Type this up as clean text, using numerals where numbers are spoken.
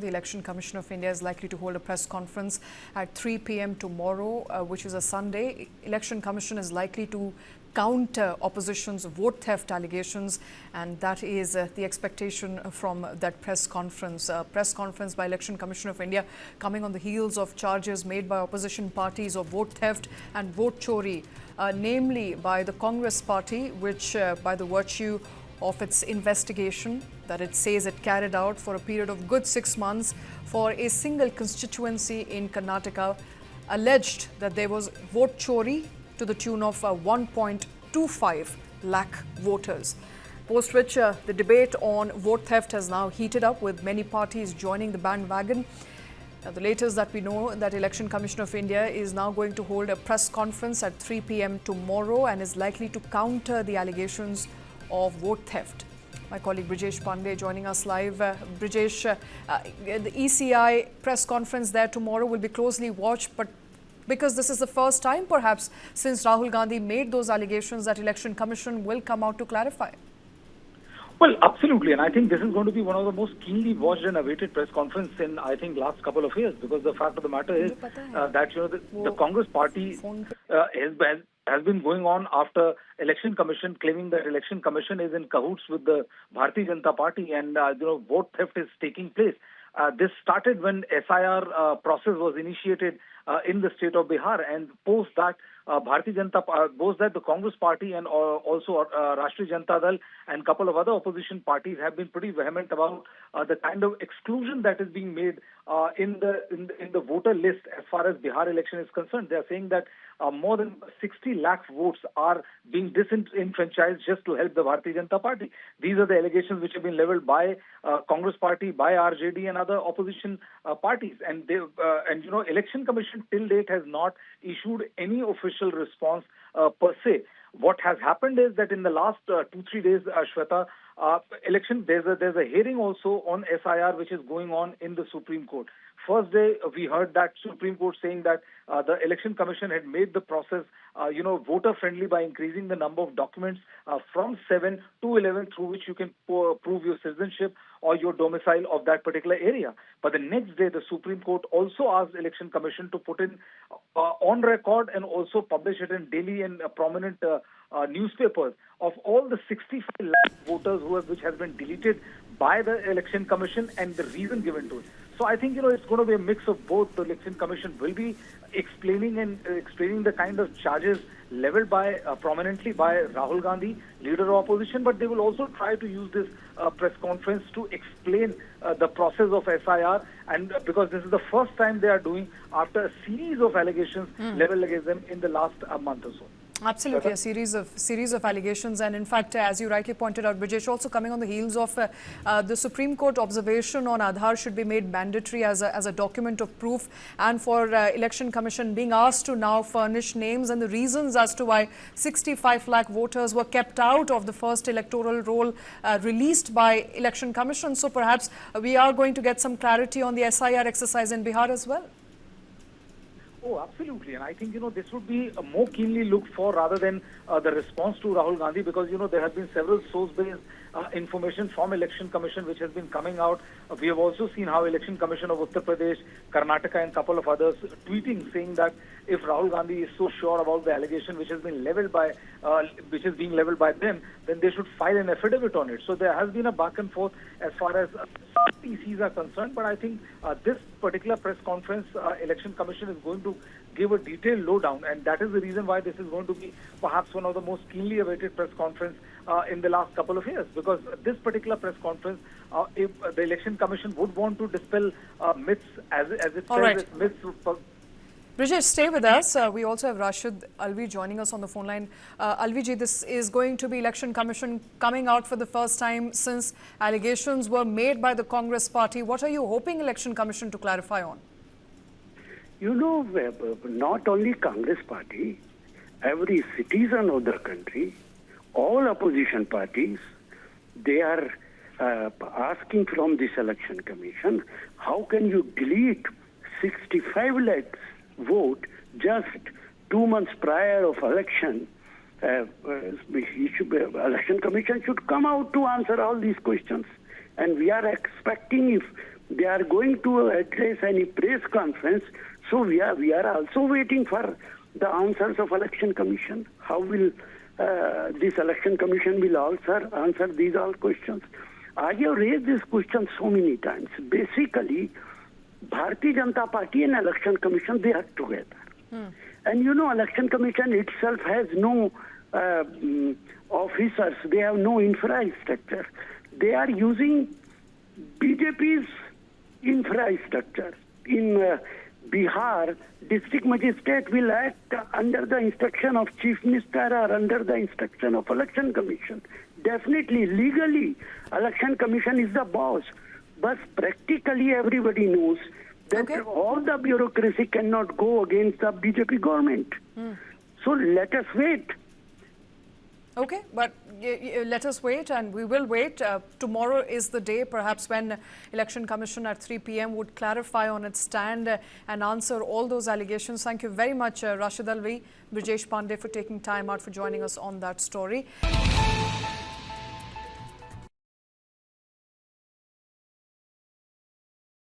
The Election Commission of India is likely to hold a press conference at 3 p.m. tomorrow, which is a Sunday. Election Commission is likely to counter opposition's vote theft allegations, and that is the expectation from that press conference. Press conference by Election Commission of India coming on the heels of charges made by opposition parties of vote theft and vote chori, namely by the Congress party, which by the virtue of its investigation that it says it carried out for a period of good 6 months for a single constituency in Karnataka, alleged that there was vote chori to the tune of 1.25 lakh voters. Post which the debate on vote theft has now heated up, with many parties joining the bandwagon. Now, the latest that we know that Election Commission of India is now going to hold a press conference at 3 p.m. tomorrow and is likely to counter the allegations of vote theft. My colleague Brijesh Pandey joining us live. Brijesh, the ECI press conference there tomorrow will be closely watched, but because this is the first time perhaps since Rahul Gandhi made those allegations, that Election Commission will come out to clarify. Well, absolutely. And I think this is going to be one of the most keenly watched and awaited press conference in, I think, last couple of years, because the fact of the matter is that, the Congress party has been going on after Election Commission, claiming that Election Commission is in cahoots with the Bharatiya Janata Party, and vote theft is taking place. This started when SIR process was initiated in the state of Bihar, and post that the Congress party and also Rashtriya Janata Dal and couple of other opposition parties have been pretty vehement about the kind of exclusion that is being made in the voter list as far as Bihar election is concerned. They are saying that more than 60 lakh votes are being disenfranchised just to help the Bharatiya Janata Party. These are the allegations which have been leveled by Congress party, by RJD and other opposition parties. And Election Commission till date has not issued any official response per se. What has happened is that in the last 2-3 days, Shweta, there's a hearing also on SIR which is going on in the Supreme Court. First day, we heard that Supreme Court saying that the Election Commission had made the process, voter-friendly by increasing the number of documents from 7 to 11 through which you can prove your citizenship or your domicile of that particular area. But the next day, the Supreme Court also asked the Election Commission to put in on record and also publish it in daily and prominent newspapers of all the 65 lakh voters which has been deleted by the Election Commission and the reason given to it. So I think, it's going to be a mix of both. The Election Commission will be explaining the kind of charges leveled prominently by Rahul Gandhi, leader of opposition, but they will also try to use this press conference to explain the process of SIR, and because this is the first time they are doing after a series of allegations leveled against them in the last month or so. Absolutely, a series of allegations, and in fact, as you rightly pointed out, Brijesh, also coming on the heels of the Supreme Court observation on Aadhaar should be made mandatory as a document of proof, and for Election Commission being asked to now furnish names and the reasons as to why 65 lakh voters were kept out of the first electoral roll released by Election Commission. So perhaps we are going to get some clarity on the SIR exercise in Bihar as well. Oh, absolutely. And I think, this would be more keenly looked for rather than the response to Rahul Gandhi, because, there have been several source-based information from Election Commission which has been coming out. We have also seen how Election Commission of Uttar Pradesh, Karnataka and couple of others tweeting saying that if Rahul Gandhi is so sure about the allegation which has been leveled by, which is being leveled by them, then they should file an affidavit on it. So there has been a back and forth as far as ECs are concerned, but I think this particular press conference, Election Commission is going to give a detailed lowdown, and that is the reason why this is going to be perhaps one of the most keenly awaited press conference in the last couple of years, because this particular press conference, if the Election Commission would want to dispel myths, as it says, myths. Brijesh, stay with us. We also have Rashid Alvi joining us on the phone line. Alvi, this is going to be Election Commission coming out for the first time since allegations were made by the Congress party. What are you hoping Election Commission to clarify on? Not only Congress party, every citizen of the country, all opposition parties, they are asking from this Election Commission, how can you delete 65 lakhs vote just 2 months prior of election? Election Commission should come out to answer all these questions. And we are expecting if they are going to address any press conference. So we are also waiting for the answers of Election Commission. How will this Election Commission will answer these all questions? I have raised this question so many times. Basically, Bharatiya Janata Party and Election Commission, they are together. And you know, Election Commission itself has no officers, they have no infrastructure. They are using BJP's infrastructure. In Bihar, district magistrate will act under the instruction of chief minister or under the instruction of Election Commission. Definitely, legally, Election Commission is the boss. But practically everybody knows that all the bureaucracy cannot go against the BJP government. So let us wait. Okay, but let us wait, and we will wait. Tomorrow is the day, perhaps, when Election Commission at 3 p.m. would clarify on its stand and answer all those allegations. Thank you very much, Rashid Alvi, Brijesh Pandey, for taking time out for joining us on that story.